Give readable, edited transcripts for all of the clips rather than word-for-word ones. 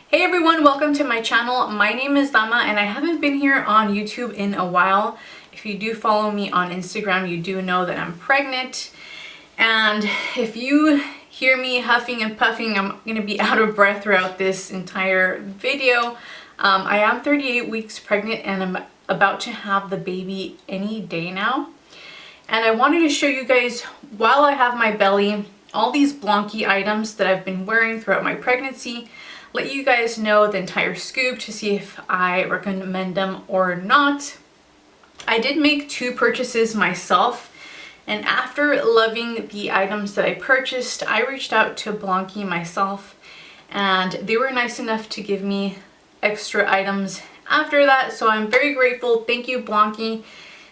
Hey everyone, welcome to my channel. My name is Dama and I haven't been here on YouTube in a while. If you do follow me on Instagram, you do know that I'm pregnant. And if you hear me huffing and puffing, I'm gonna be out of breath throughout this entire video. I am 38 weeks pregnant and I'm about to have the baby any day now. And I wanted to show you guys, while I have my belly, all these Blanqi items that I've been wearing throughout my pregnancy. Let you guys know the entire scoop to see if I recommend them or not. I did make 2 purchases myself, and after loving the items that I purchased, I reached out to Blanqi myself and they were nice enough to give me extra items after that, so I'm very grateful. Thank you, Blanqi.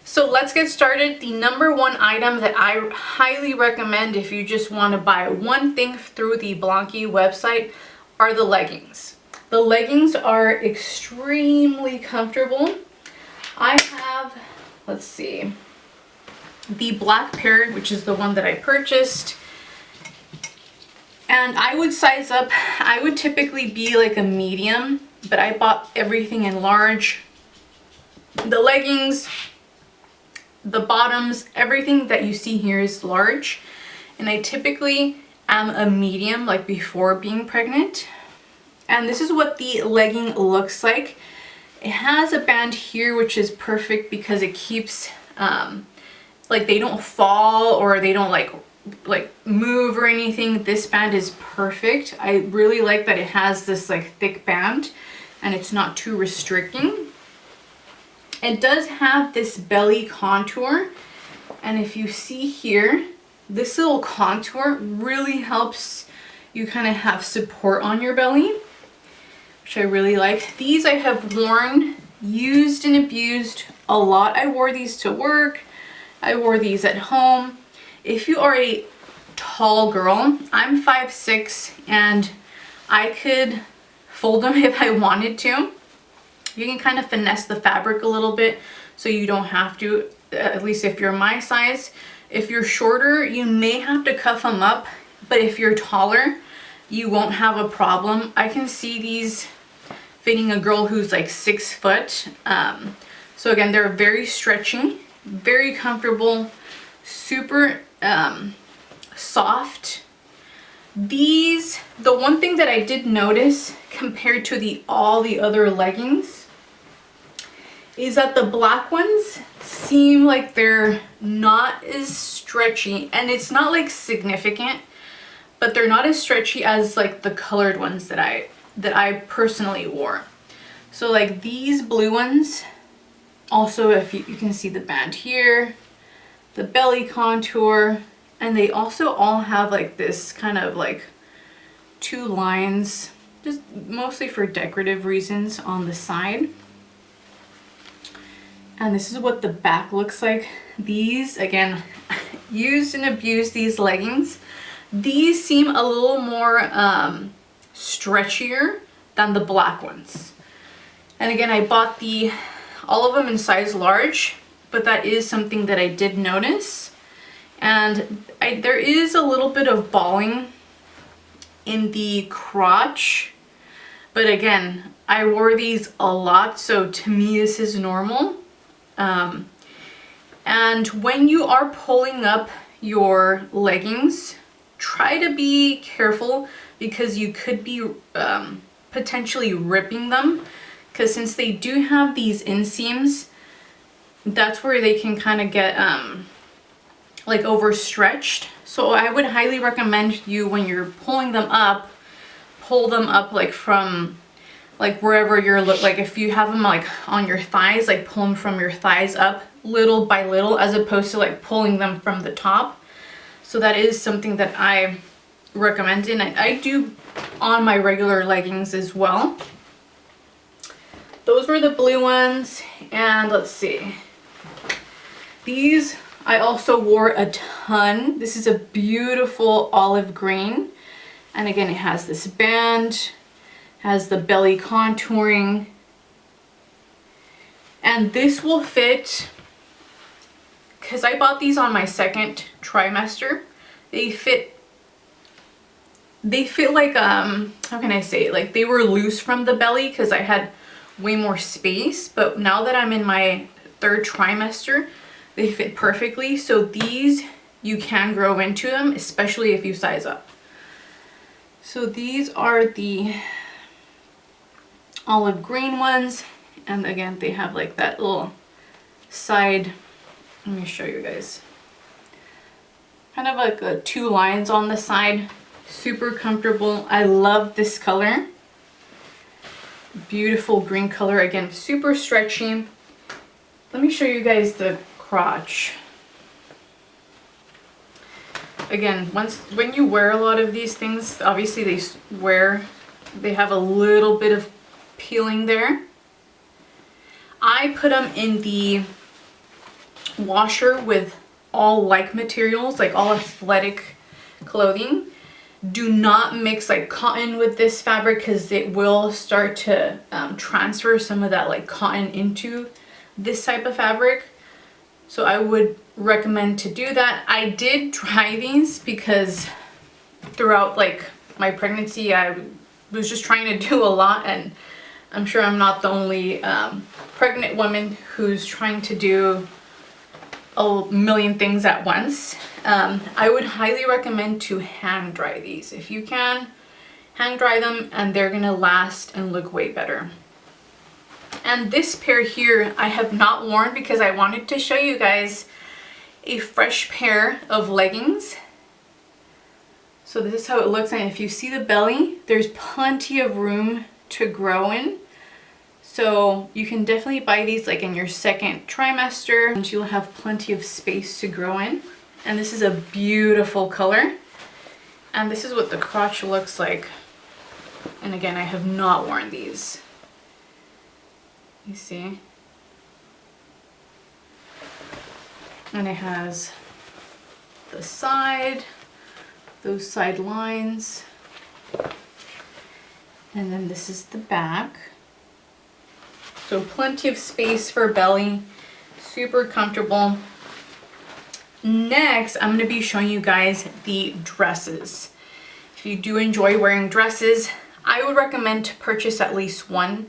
So let's get started. The number 1 item that I highly recommend if you just want to buy one thing through the Blanqi website are the leggings. The leggings are extremely comfortable. I have, let's see, the black pair, which is the one that I purchased. And I would size up. I would typically be like a medium, but I bought everything in large. The leggings, the bottoms, everything that you see here is large. And I typically am a medium, like before being pregnant. And this is what the legging looks like. It has a band here, which is perfect because it keeps like they don't fall or they don't like move or anything. This band is perfect. I really like that it has this like thick band and it's not too restricting. It does have this belly contour, and if you see here, this little contour really helps you kind of have support on your belly, which I really like. These I have worn, used and abused a lot. I wore these to work. I wore these at home. If you are a tall girl, I'm 5'6", and I could fold them if I wanted to. You can kind of finesse the fabric a little bit so you don't have to, at least if you're my size. If you're shorter, you may have to cuff them up, but if you're taller, you won't have a problem. I can see these fitting a girl who's like 6 foot. So again, they're very stretchy, very comfortable, super soft. These, the one thing that I did notice compared to all the other leggings is that the black ones seem like they're not as stretchy, and it's not like significant, but they're not as stretchy as like the colored ones that I personally wore. So like these blue ones, also if you can see the band here, the belly contour, and they also all have like this kind of like 2 lines, just mostly for decorative reasons on the side. And this is what the back looks like. These, again, used and abused these leggings. These seem a little more stretchier than the black ones. And again, I bought all of them in size large, but that is something that I did notice. And there is a little bit of balling in the crotch, but again, I wore these a lot, so to me this is normal. And when you are pulling up your leggings, try to be careful because you could be potentially ripping them, because since they do have these inseams, that's where they can kind of get like overstretched. So I would highly recommend you, when you're pulling them up, pull them up like from like wherever you're like if you have them like on your thighs, like pull them from your thighs up little by little, as opposed to like pulling them from the top. So that is something that I recommend, and I do on my regular leggings as well. Those were the blue ones, and let's see, these I also wore a ton. This is a beautiful olive green, and again it has this band, has the belly contouring, and this will fit, because I bought these on my 2nd trimester. They fit they feel like, how can I say it? Like they were loose from the belly because I had way more space, but now that I'm in my 3rd trimester, they fit perfectly. So these, you can grow into them, especially if you size up. So these are the olive green ones. And again, they have like that little side, let me show you guys. Kind of like 2 lines on the side. Super comfortable. I love this color. Beautiful green color. Again, super stretchy. Let me show you guys the crotch. Again, when you wear a lot of these things, obviously they have a little bit of peeling there. I put them in the washer with all like materials, like all athletic clothing. Do not mix like cotton with this fabric because it will start to transfer some of that like cotton into this type of fabric. So I would recommend to do that. I did try these because throughout like my pregnancy I was just trying to do a lot, and I'm sure I'm not the only pregnant woman who's trying to do a million things at once. I would highly recommend to hand dry these. If you can, hand dry them and they're gonna last and look way better. And this pair here I have not worn because I wanted to show you guys a fresh pair of leggings. So this is how it looks, and if you see the belly, there's plenty of room to grow in. So you can definitely buy these like in your 2nd trimester and you'll have plenty of space to grow in. And this is a beautiful color. And this is what the crotch looks like. And again, I have not worn these. You see? And it has the side, those side lines. And then this is the back. So plenty of space for belly, super comfortable. Next, I'm gonna be showing you guys the dresses. If you do enjoy wearing dresses, I would recommend to purchase at least one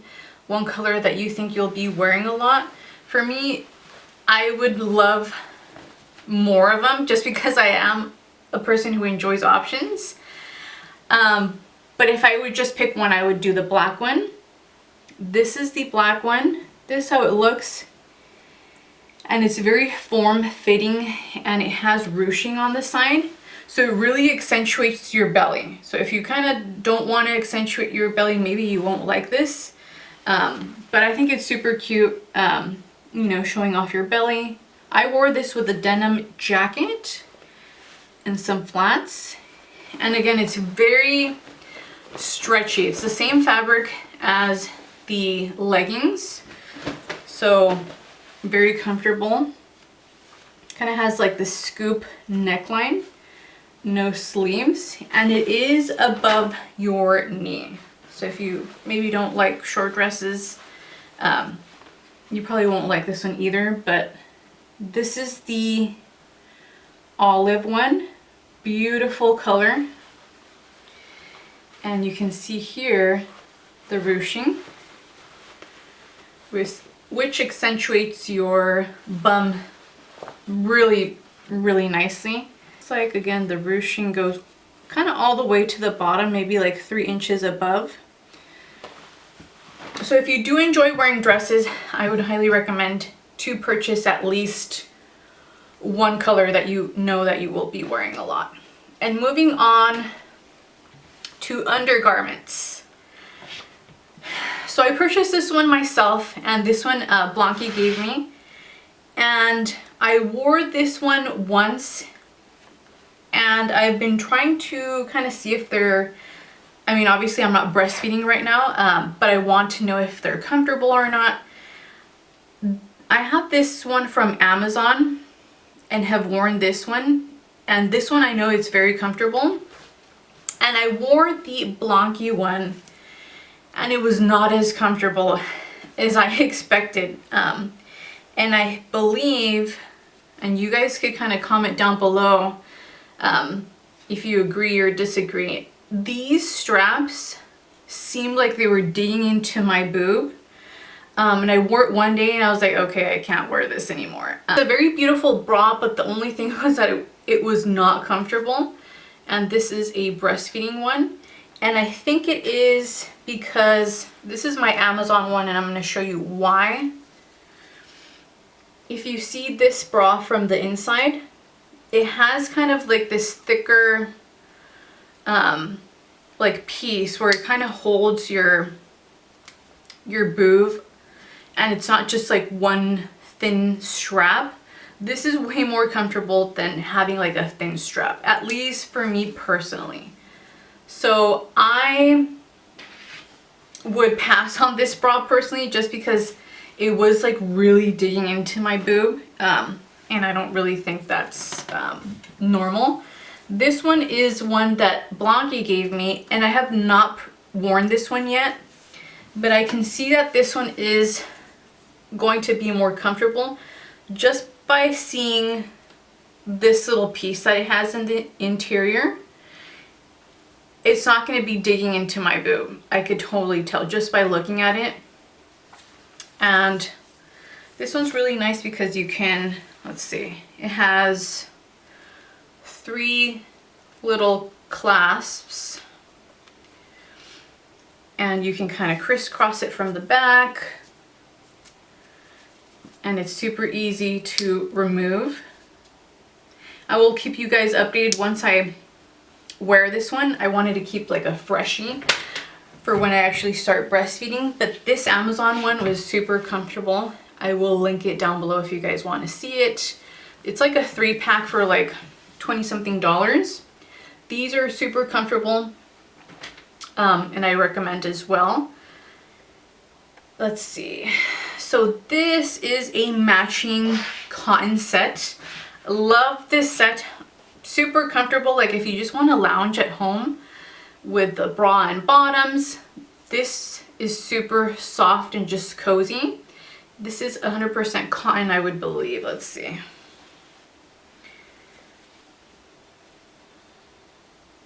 color that you think you'll be wearing a lot. For me, I would love more of them just because I am a person who enjoys options. But if I would just pick one, I would do the black one. This is the black one. This is how it looks. And it's very form-fitting and it has ruching on the side. So it really accentuates your belly. So if you kind of don't want to accentuate your belly, maybe you won't like this. But I think it's super cute, you know, showing off your belly. I wore this with a denim jacket and some flats. And again, it's very stretchy. It's the same fabric as the leggings. So very comfortable. Kind of has like the scoop neckline, no sleeves, and it is above your knee. So if you maybe don't like short dresses, you probably won't like this one either, but this is the olive one. Beautiful color. And you can see here the ruching, which accentuates your bum really, really nicely. It's like, again, the ruching goes kind of all the way to the bottom, maybe like 3 inches above. So if you do enjoy wearing dresses, I would highly recommend to purchase at least one color that you know that you will be wearing a lot. And moving on to undergarments. So I purchased this one myself, and this one Blanqi gave me. And I wore this one once, and I've been trying to kind of see if they're, I mean, obviously I'm not breastfeeding right now, but I want to know if they're comfortable or not. I have this one from Amazon and have worn this one, and this one I know it's very comfortable. And I wore the Blanqi one, and it was not as comfortable as I expected. And I believe, and you guys could kind of comment down below if you agree or disagree, these straps seemed like they were digging into my boob. And I wore it one day and I was like, okay, I can't wear this anymore. It's a very beautiful bra, but the only thing was that it was not comfortable. And this is a breastfeeding one. And I think it is because this is my Amazon one, and I'm going to show you why. If you see this bra from the inside, it has kind of like this thicker like piece where it kind of holds your boob, and it's not just like one thin strap. This is way more comfortable than having like a thin strap, at least for me personally. So I would pass on this bra personally, just because it was like really digging into my boob, and I don't really think that's normal. This one is one that Blanqi gave me, and I have not worn this one yet, but I can see that this one is going to be more comfortable just by seeing this little piece that it has in the interior. It's not going to be digging into my boob. I could totally tell just by looking at it. And this one's really nice because you can, let's see, it has 3 little clasps, and you can kind of crisscross it from the back, and it's super easy to remove. I will keep you guys updated once I wear this one. I wanted to keep like a freshie for when I actually start breastfeeding, but this Amazon one was super comfortable. I will link it down below if you guys want to see it. It's like a 3-pack for like 20 something dollars. These are super comfortable, and I recommend as well. Let's see. So this is a matching cotton set. Love this set. Super comfortable, like if you just want to lounge at home with the bra and bottoms. This is super soft and just cozy. This is 100% cotton, I would believe. Let's see.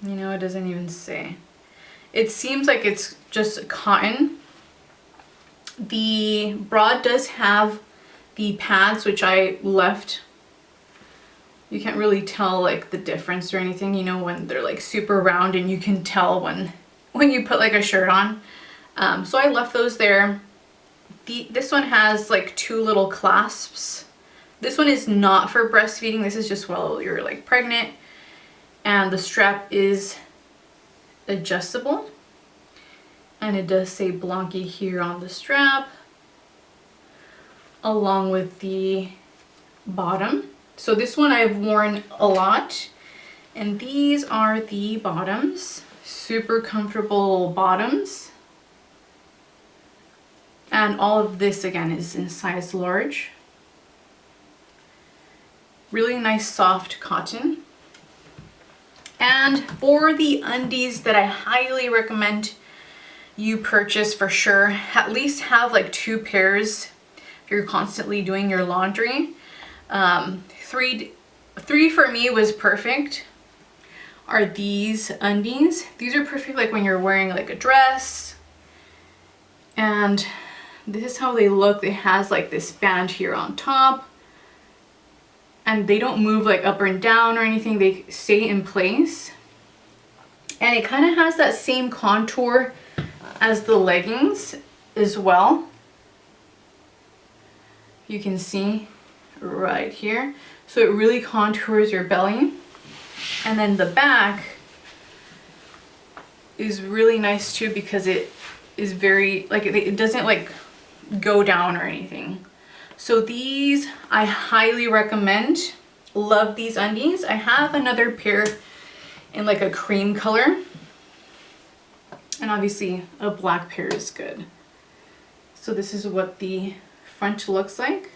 You know, it doesn't even say. It seems like it's just cotton. The bra does have the pads, which I left. You can't really tell like the difference or anything, you know, when they're like super round, and you can tell when you put like a shirt on. So I left those there. This one has like 2 little clasps. This one is not for breastfeeding. This is just while you're like pregnant. And the strap is adjustable. And it does say Blanqi here on the strap, along with the bottom. So this one I've worn a lot, and these are the bottoms. Super comfortable bottoms. And all of this again is in size large. Really nice soft cotton. And for the undies that I highly recommend you purchase for sure, at least have like 2 pairs if you're constantly doing your laundry. 3 for me was perfect, are these undies. These are perfect like when you're wearing like a dress, and this is how they look. It has like this band here on top, and they don't move like up and down or anything. They stay in place, and it kind of has that same contour as the leggings as well. You can see right here. So it really contours your belly. And then the back is really nice too, because it is very, like, it doesn't like go down or anything. So these I highly recommend. Love these undies. I have another pair in like a cream color, and obviously a black pair is good. So this is what the front looks like,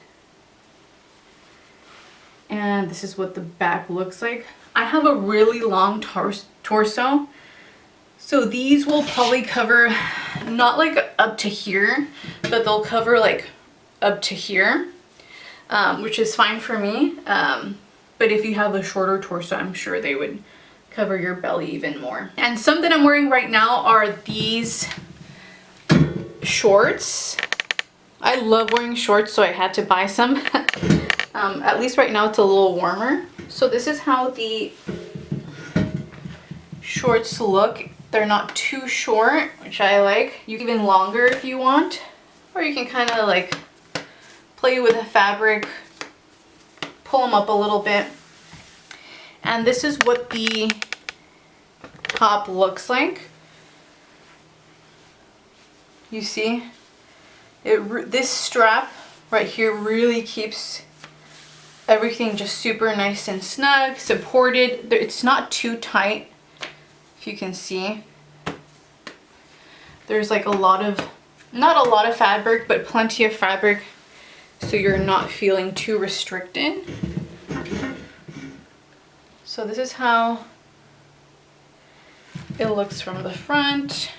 and this is what the back looks like. I have a really long torso, so these will probably cover not like up to here, but they'll cover like up to here, which is fine for me. But if you have a shorter torso, I'm sure they would cover your belly even more. And some that I'm wearing right now are these shorts. I love wearing shorts, so I had to buy some. At least right now it's a little warmer. So this is how the shorts look. They're not too short, which I like. You can even longer if you want, or you can kind of like play with the fabric, pull them up a little bit. And this is what the top looks like. You see, this strap right here really keeps everything just super nice and snug, supported. It's not too tight, if you can see. There's like not a lot of fabric, but plenty of fabric, so you're not feeling too restricted. So this is how it looks from the front.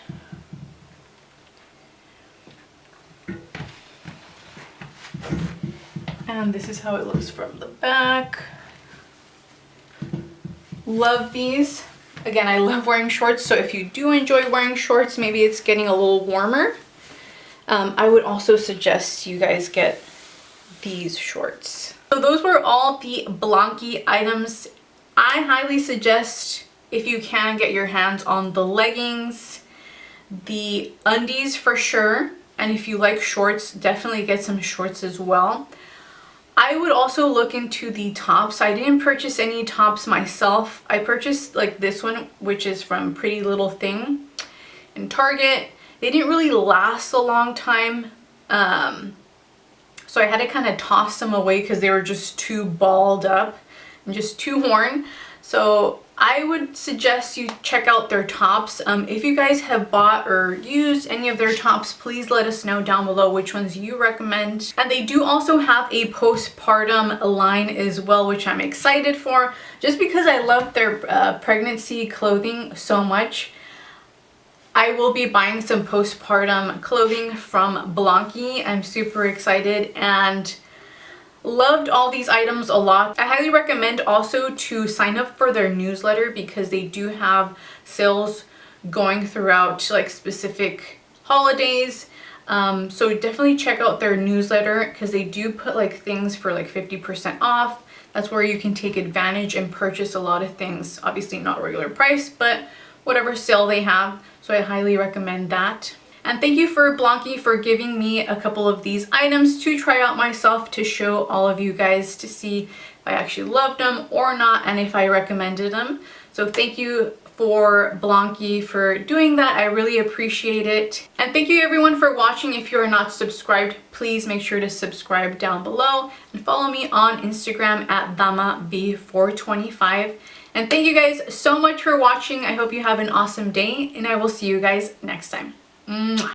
And this is how it looks from the back. Love these. Again, I love wearing shorts, so if you do enjoy wearing shorts, maybe it's getting a little warmer, I would also suggest you guys get these shorts. So those were all the Blanqi items. I highly suggest, if you can, get your hands on the leggings, the undies for sure, and if you like shorts, definitely get some shorts as well. I would also look into the tops. I didn't purchase any tops myself. I purchased like this one, which is from Pretty Little Thing in Target. They didn't really last a long time, so I had to kind of toss them away because they were just too balled up and just too worn. So I would suggest you check out their tops. If you guys have bought or used any of their tops, please let us know down below which ones you recommend. And they do also have a postpartum line as well, which I'm excited for, just because I love their pregnancy clothing so much. I will be buying some postpartum clothing from Blanqi. I'm super excited and loved all these items a lot. I highly recommend also to sign up for their newsletter because they do have sales going throughout like specific holidays. So definitely check out their newsletter because they do put like things for like 50% off. That's where you can take advantage and purchase a lot of things. Obviously not regular price, but whatever sale they have. So I highly recommend that. And thank you for Blanqi for giving me a couple of these items to try out myself, to show all of you guys to see if I actually loved them or not and if I recommended them. So thank you for Blanqi for doing that. I really appreciate it. And thank you everyone for watching. If you are not subscribed, please make sure to subscribe down below and follow me on Instagram at DamaB425. And thank you guys so much for watching. I hope you have an awesome day and I will see you guys next time. Mwah.